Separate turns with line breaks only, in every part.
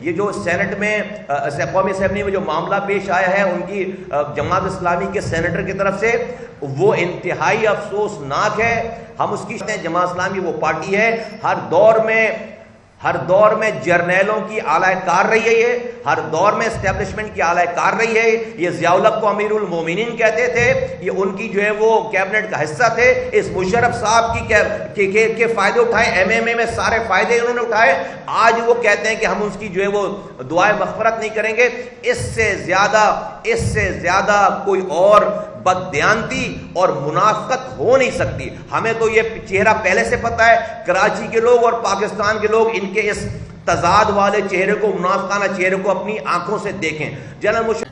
یہ جو سینٹ میں قومی اسمبلی میں جو معاملہ پیش آیا ہے ان کی جماعت اسلامی کے سینیٹر کی طرف سے، وہ انتہائی افسوسناک ہے. ہم اس کی جماعت اسلامی وہ پارٹی ہے ہر دور میں جرنیلوں کی اعلی کار رہی ہے، یہ ہر دور میں اسٹیبلشمنٹ کی اعلی کار رہی ہے. یہ ضیاء الحق کو امیر المومنین کہتے تھے، یہ ان کی جو ہے وہ کیبنٹ کا حصہ تھے. اس مشرف صاحب کے فائدے اٹھائے، ایم ایم اے میں سارے فائدے انہوں نے اٹھائے. آج وہ کہتے ہیں کہ ہم اس کی جو ہے وہ دعائے مغفرت نہیں کریں گے. اس سے زیادہ کوئی اور بددیانتی اور منافقت ہو نہیں سکتی. ہمیں تو یہ چہرہ پہلے سے پتہ ہے، کراچی کے لوگ اور پاکستان کے لوگ ان کے اس تضاد والے چہرے کو، منافقانہ چہرے کو اپنی آنکھوں سے دیکھیں.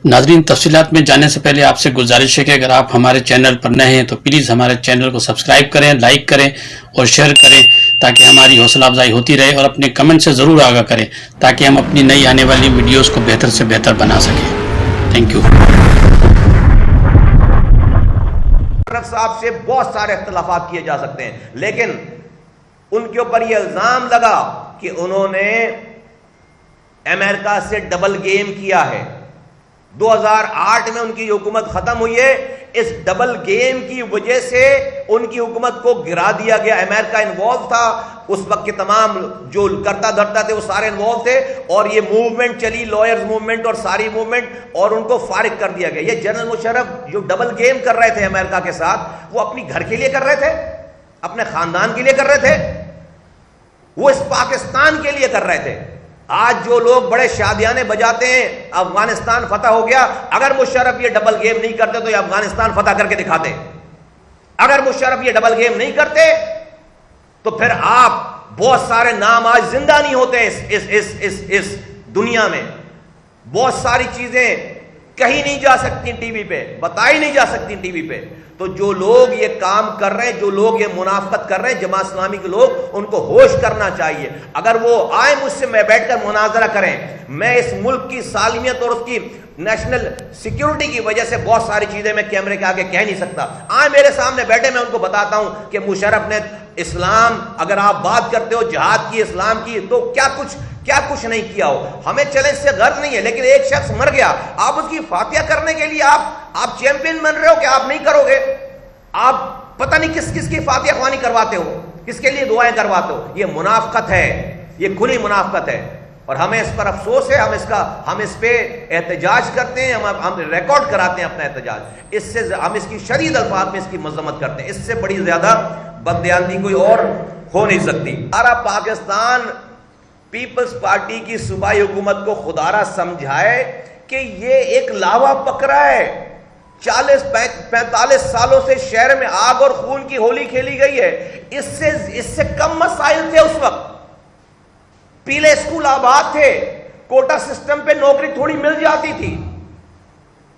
ناظرین، تفصیلات میں جانے سے پہلے آپ سے گزارش ہے کہ اگر آپ ہمارے چینل پر نئے ہیں تو پلیز ہمارے چینل کو سبسکرائب کریں، لائک کریں اور شیئر کریں تاکہ ہماری حوصلہ افزائی ہوتی رہے، اور اپنے کمنٹ سے ضرور آگاہ کریں تاکہ ہم اپنی نئی آنے والی ویڈیوز کو بہتر سے بہتر بنا سکیں. Thank you.
صاحب سے بہت سارے اختلافات کیے جا سکتے ہیں، لیکن ان کے اوپر یہ الزام لگا کہ انہوں نے امریکہ سے ڈبل گیم کیا ہے. 2008 میں ان کی حکومت ختم ہوئی ہے. اس ڈبل گیم کی وجہ سے ان کی حکومت کو گرا دیا گیا. امریکہ انوالو تھا اس وقت کے تمام جو کرتا دھرتا تھے وہ سارے انوالو تھے، اور یہ موومنٹ چلی، لائرز موومنٹ اور ساری موومنٹ، اور ان کو فارغ کر دیا گیا. یہ جنرل مشرف جو ڈبل گیم کر رہے تھے امریکہ کے ساتھ، وہ اپنی گھر کے لیے کر رہے تھے، اپنے خاندان کے لیے کر رہے تھے، وہ اس پاکستان کے لیے کر رہے تھے. آج جو لوگ بڑے شادیانے بجاتے ہیں افغانستان فتح ہو گیا، اگر مشرف یہ ڈبل گیم نہیں کرتے تو یہ افغانستان فتح کر کے دکھاتے. اگر مشرف یہ ڈبل گیم نہیں کرتے تو پھر آپ بہت سارے نام آج زندہ نہیں ہوتے اس دنیا میں. بہت ساری چیزیں کہیں نہیں جا سکتی ٹی وی پہ، بتائی نہیں جا سکتی ٹی وی پہ. تو جو لوگ یہ کام کر رہے ہیں، جو لوگ یہ منافقت کر رہے ہیں، جماعت اسلامی کے لوگ، ان کو ہوش کرنا چاہیے. اگر وہ آئے مجھ سے، میں بیٹھ کر مناظرہ کریں، میں اس ملک کی سالمیت اور اس کی نیشنل سیکیورٹی کی وجہ سے بہت ساری چیزیں میں کیمرے کے آگے کہہ نہیں سکتا. آئے میرے سامنے بیٹھے، میں ان کو بتاتا ہوں کہ مشرف نے اسلام، اگر آپ بات کرتے ہو جہاد کی، اسلام کی، تو کیا کچھ نہیں کیا ہو. ہمیں چیلنج سے غرض نہیں ہے، لیکن ایک شخص مر گیا، آپ اس کی فاتحہ کرنے کے لیے آپ چیمپئن بن رہے ہو کہ آپ نہیں کرو گے. آپ پتہ نہیں کس کی فاتحہ خوانی کرواتے ہو، کس کے لیے دعائیں کرواتے ہو. یہ منافقت ہے، یہ کھلی منافقت ہے، اور ہمیں اس پر افسوس ہے. ہم اس پہ احتجاج کرتے ہیں، ہم ریکارڈ کراتے ہیں اپنا احتجاج. اس سے ہم اس کی شدید الفاظ میں اس کی مذمت کرتے ہیں. اس سے بڑی زیادہ بددیانتی کوئی اور ہو نہیں سکتی. سارا پاکستان پیپلز پارٹی کی صوبائی حکومت کو خدارہ سمجھائے کہ یہ ایک لاوا پکڑا ہے. 40-45 سالوں سے شہر میں آگ اور خون کی ہولی کھیلی گئی ہے. اس سے کم مسائل تھے اس وقت. پیلے اسکول آباد تھے، کوٹا سسٹم پہ نوکری تھوڑی مل جاتی تھی،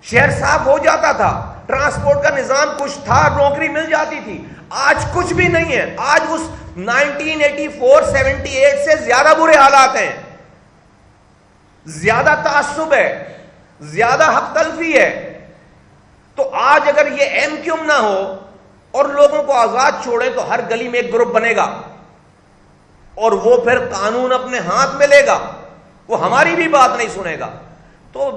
شہر صاف ہو جاتا تھا، ٹرانسپورٹ کا نظام کچھ تھا، نوکری مل جاتی تھی. آج کچھ بھی نہیں ہے. آج اس 1984-78 سے زیادہ برے حالات ہیں، زیادہ تعصب ہے، زیادہ حق تلفی ہے. تو آج اگر یہ ایم کیوم نہ ہو اور لوگوں کو آزاد چھوڑیں تو ہر گلی میں ایک گروپ بنے گا اور وہ پھر قانون اپنے ہاتھ میں لے گا، وہ ہماری بھی بات نہیں سنے گا. تو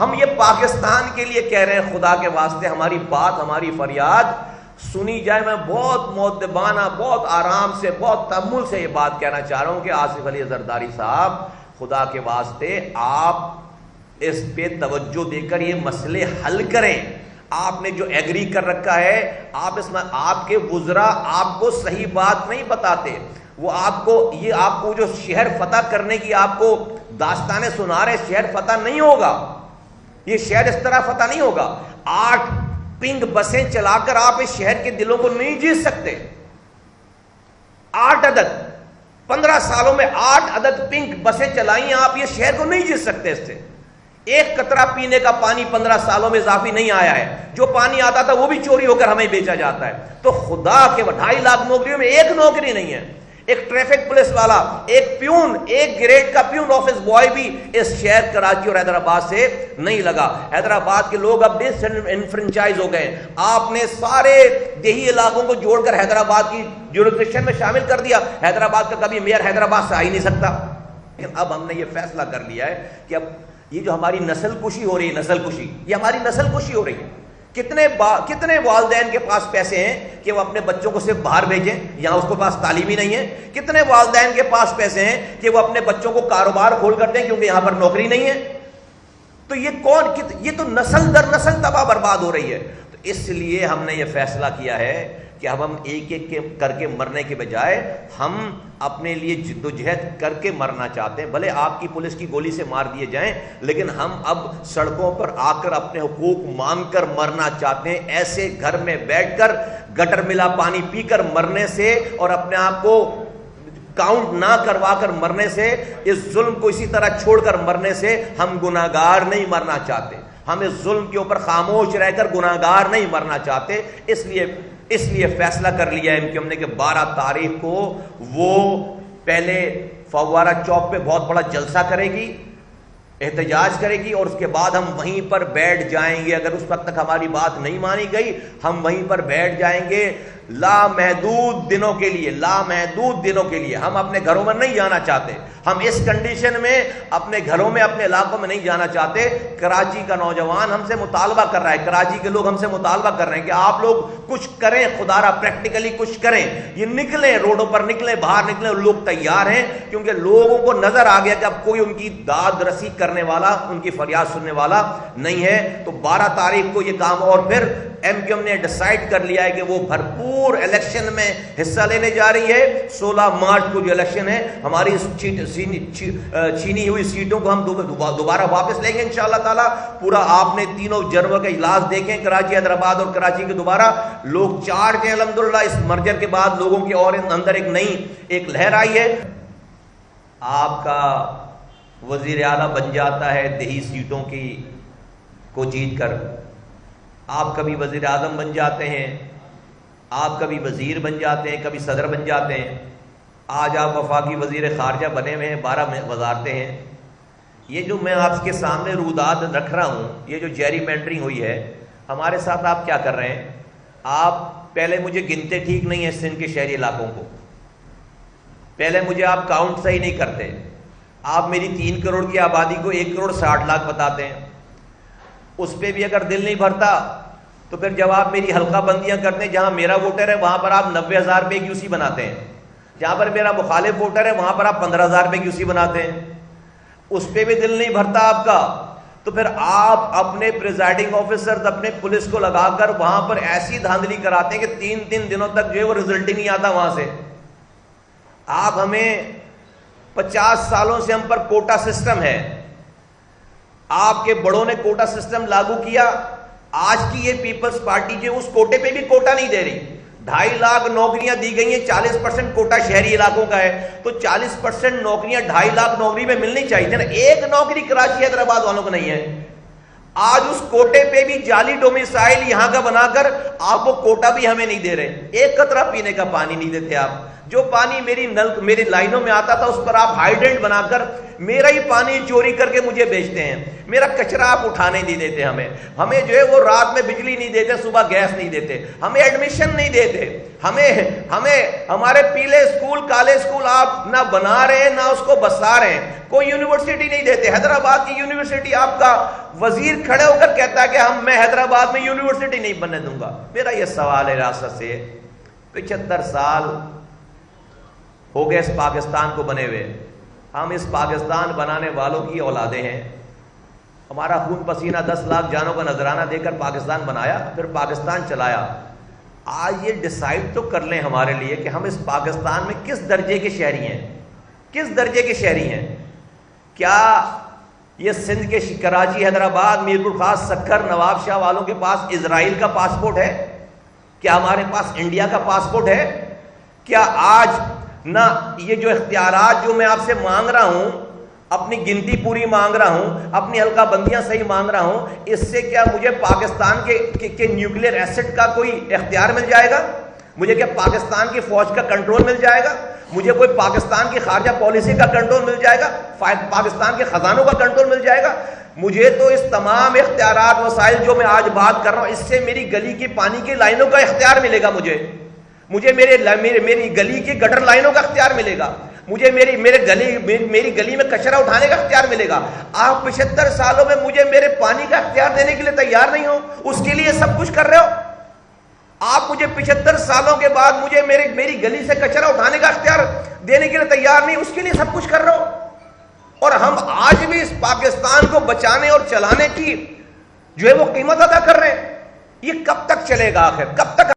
ہم یہ پاکستان کے لیے کہہ رہے ہیں، خدا کے واسطے ہماری بات، ہماری فریاد سنی جائے. میں بہت مؤدبانہ، بہت آرام سے، بہت تحمل سے یہ بات کہنا چاہ رہا ہوں کہ آصف علی زرداری صاحب، خدا کے واسطے آپ اس پہ توجہ دے کر یہ مسئلے حل کریں. آپ نے جو ایگری کر رکھا ہے، آپ کے وزراء آپ کو صحیح بات نہیں بتاتے. وہ آپ کو جو شہر فتح کرنے کی آپ کو داستانیں سنا رہے، شہر فتح نہیں ہوگا. یہ شہر اس طرح فتح نہیں ہوگا. 8 پنک بسیں چلا کر آپ اس شہر کے دلوں کو نہیں جیت سکتے. 8 عدد 15 سالوں میں 8 عدد پنک بسیں چلائیں آپ، یہ شہر کو نہیں جیت سکتے. اس سے ایک قطرہ پینے کا پانی 15 سالوں میں اضافی نہیں آیا ہے. جو پانی آتا تھا وہ بھی چوری ہو کر ہمیں بیچا جاتا ہے. تو خدا کے 2.5 لاکھ نوکریوں میں ایک نوکری نہیں ہے. ایک ٹریفک پولیس والا، ایک پیون، ایک گریڈ کا پیون آفس بوائے بھی اس شہر کراچی اور حیدرآباد سے نہیں لگا. حیدرآباد کے لوگ اب ڈس انفرنچائز ہو گئے. آپ نے سارے دیہی علاقوں کو جوڑ کر حیدرآباد کی جورسڈکشن میں شامل کر دیا. حیدرآباد کا کبھی میئر حیدرآباد سے آ ہی نہیں سکتا. لیکن اب ہم نے یہ فیصلہ کر لیا ہے کہ اب یہ جو ہماری نسل کشی ہو رہی ہے، نسل کشی، یہ ہماری نسل کشی ہو رہی ہے. کتنے والدین کے پاس پیسے ہیں کہ وہ اپنے بچوں کو صرف باہر بھیجیں، یہاں اس کو پاس تعلیم ہی نہیں ہے. کتنے والدین کے پاس پیسے ہیں کہ وہ اپنے بچوں کو کاروبار کھول کر دیں کیونکہ یہاں پر نوکری نہیں ہے. تو یہ تو نسل در نسل تباہ برباد ہو رہی ہے. تو اس لیے ہم نے یہ فیصلہ کیا ہے کہ اب ہم ایک ایک کر کے مرنے کے بجائے ہم اپنے لیے جدوجہد کر کے مرنا چاہتے ہیں. بھلے آپ کی پولیس کی گولی سے مار دیے جائیں، لیکن ہم اب سڑکوں پر آ کر اپنے حقوق مانگ کر مرنا چاہتے ہیں. ایسے گھر میں بیٹھ کر گٹر ملا پانی پی کر مرنے سے اور اپنے آپ کو کاؤنٹ نہ کروا کر مرنے سے، اس ظلم کو اسی طرح چھوڑ کر مرنے سے ہم گناہگار نہیں مرنا چاہتے. ہم اس ظلم کے اوپر خاموش رہ کر گناہگار نہیں مرنا چاہتے. اس لیے فیصلہ کر لیا ہے کہ ہم نے کہ 12 تاریخ کو وہ پہلے فوارہ چوک پہ بہت بڑا جلسہ کرے گی، احتجاج کرے گی، اور اس کے بعد ہم وہیں پر بیٹھ جائیں گے. اگر اس وقت تک ہماری بات نہیں مانی گئی ہم وہیں پر بیٹھ جائیں گے لامحدود دنوں کے لیے. ہم اپنے گھروں میں نہیں جانا چاہتے. ہم اس کنڈیشن میں اپنے گھروں میں، اپنے علاقوں میں نہیں جانا چاہتے. کراچی کا نوجوان ہم سے مطالبہ کر رہا ہے، کراچی کے لوگ ہم سے مطالبہ کر رہے ہیں کہ آپ لوگ کچھ کریں، خدا را پریکٹیکلی کچھ کریں. یہ نکلیں، روڈوں پر نکلیں، باہر نکلیں. لوگ تیار ہیں کیونکہ لوگوں کو نظر آ گیا کہ اب کوئی ان کی داد رسی کرنے والا، ان کی فریاد سننے والا نہیں ہے. تو 12 تاریخ کو یہ کام، اور پھر ایم کیو ایم نے ڈیسائیڈ کر لیا ہے کہ وہ بھرپور الیکشن میں حصہ لینے جا رہی ہے. 16 مارچ کو جو الیکشن ہے، ہماری چھینی ہوئی سیٹوں کو ہم دوبارہ واپس لیں گے انشاءاللہ تعالی. پورا آپ نے تینوں جنروں کا اجلاس دیکھیں، کراچی، حیدرآباد اور کراچی کے. دوبارہ لوگ چارج ہیں الحمدللہ. اس مرجر کے بعد لوگوں کے اور اندر ایک لہر آئی ہے. آپ کا وزیر اعلیٰ بن جاتا ہے دیہی سیٹوں کو جیت کر. آپ کبھی وزیر اعظم بن جاتے ہیں، آپ کبھی وزیر بن جاتے ہیں، کبھی صدر بن جاتے ہیں. آج آپ وفاقی وزیر خارجہ بنے ہوئے ہیں، 12 وزارتیں ہیں. یہ جو میں آپ کے سامنے روداد رکھ رہا ہوں، یہ جو جیری مینڈرنگ ہوئی ہے ہمارے ساتھ، آپ کیا کر رہے ہیں؟ آپ پہلے مجھے گنتے ٹھیک نہیں ہیں سندھ کے شہری علاقوں کو. پہلے مجھے آپ کاؤنٹ صحیح نہیں کرتے. آپ میری 3 کروڑ کی آبادی کو 1 کروڑ 60 لاکھ بتاتے ہیں. اس پہ بھی اگر دل نہیں بھرتا تو پھر جب آپ میری حلقہ بندیاں کرتے ہیں، جہاں میرا ووٹر ہے وہاں پر آپ 90,000 روپے QC بناتے ہیں. جہاں پر میرا مخالف ووٹر ہے وہاں پر آپ 15,000 روپے QC بناتے ہیں. اس پہ بھی دل نہیں بھرتا آپ کا، تو پھر آپ اپنے پریزائڈنگ آفیسر، اپنے پولیس کو لگا کر وہاں پر ایسی دھاندلی کراتے ہیں کہ 3 دنوں تک جو ہے وہ رزلٹ ہی نہیں آتا وہاں سے. آپ ہمیں 50 سالوں سے ہم پر کوٹا سسٹم ہے. آپ کے بڑوں نے کوٹا سسٹم لاگو کیا. آج کی یہ پیپلز پارٹی جو اس کوٹے پہ بھی کوٹا نہیں دے رہی. 2.5 لاکھ نوکریاں دی گئی ہیں، 40% کوٹا شہری علاقوں کا ہے. تو 40% نوکریاں 2.5 لاکھ نوکری میں ملنی چاہیے نا. ایک نوکری کراچی حیدرآباد والوں کو نہیں ہے. آج اس کوٹے پہ بھی جعلی ڈومیسائل یہاں کا بنا کر آپ وہ کوٹا بھی ہمیں نہیں دے رہے. ایک قطرہ پینے کا پانی نہیں دیتے آپ. جو پانی میری لائنوں میں آتا تھا اس پر آپ ہائیڈرنٹ بنا کر میرا ہی پانی چوری کر کے مجھے بیچتے ہیں. میرا کچرا آپ اٹھانے نہیں دیتے. ہمیں جو ہے وہ رات میں بجلی نہیں دیتے، صبح گیس نہیں دیتے، ہمیں ایڈمیشن نہیں دیتے. ہمیں ہمارے پیلے اسکول، کالے اسکول آپ نہ بنا رہے ہیں نہ اس کو بسا رہے ہیں. کوئی یونیورسٹی نہیں دیتے. حیدرآباد کی یونیورسٹی آپ کا وزیر کھڑے ہو کر کہتا ہے کہ میں حیدرآباد میں یونیورسٹی نہیں بننے دوں گا. میرا یہ سوال ہے ریاست سے، 75 سال ہو گئے اس پاکستان کو بنے ہوئے. ہم اس پاکستان بنانے والوں کی اولادیں ہیں. ہمارا خون پسینہ 10 لاکھ جانوں کا نذرانہ دے کر پاکستان بنایا، پھر پاکستان چلایا. آج یہ ڈیسائیڈ تو کر لیں ہمارے لیے کہ ہم اس پاکستان میں کس درجے کے شہری ہیں، کس درجے کے شہری ہیں. کیا یہ سندھ کے کراچی، حیدرآباد، میرپور خاص، سکھر، نواب شاہ والوں کے پاس اسرائیل کا پاسپورٹ ہے؟ کیا ہمارے پاس انڈیا کا پاسپورٹ ہے؟ کیا آج نہ یہ جو اختیارات جو میں آپ سے مانگ رہا ہوں، اپنی گنتی پوری مانگ رہا ہوں، اپنی حلقہ بندیاں صحیح مانگ رہا ہوں، اس سے کیا مجھے پاکستان کے نیوکلیئر ایسٹ کا کوئی اختیار مل جائے گا؟ مجھے کیا پاکستان کی فوج کا کنٹرول مل جائے گا؟ مجھے کوئی پاکستان کی خارجہ پالیسی کا کنٹرول مل جائے گا؟ پاکستان کے خزانوں کا کنٹرول مل جائے گا؟ مجھے تو اس تمام اختیارات، وسائل جو میں آج بات کر رہا ہوں، اس سے میری گلی کی پانی کی لائنوں کا اختیار ملے گا. مجھے میری گلی کی گٹر لائنوں کا اختیار ملے گا. مجھے میری گلی میں کچرا اٹھانے کا اختیار ملے گا. آپ 75 سالوں میں مجھے میرے پانی کا اختیار دینے کے لیے تیار نہیں ہو, اس کے لیے سب کچھ کر رہے ہو. آپ مجھے 75 سالوں کے بعد مجھے میری گلی سے کچرا اٹھانے کا اختیار دینے کے لیے تیار نہیں, اس کے لیے سب کچھ کر رہے ہو. اور ہم آج بھی اس پاکستان کو بچانے اور چلانے کی جو ہے وہ قیمت ادا کر رہے ہیں. یہ کب تک چلے گا آخر, کب تک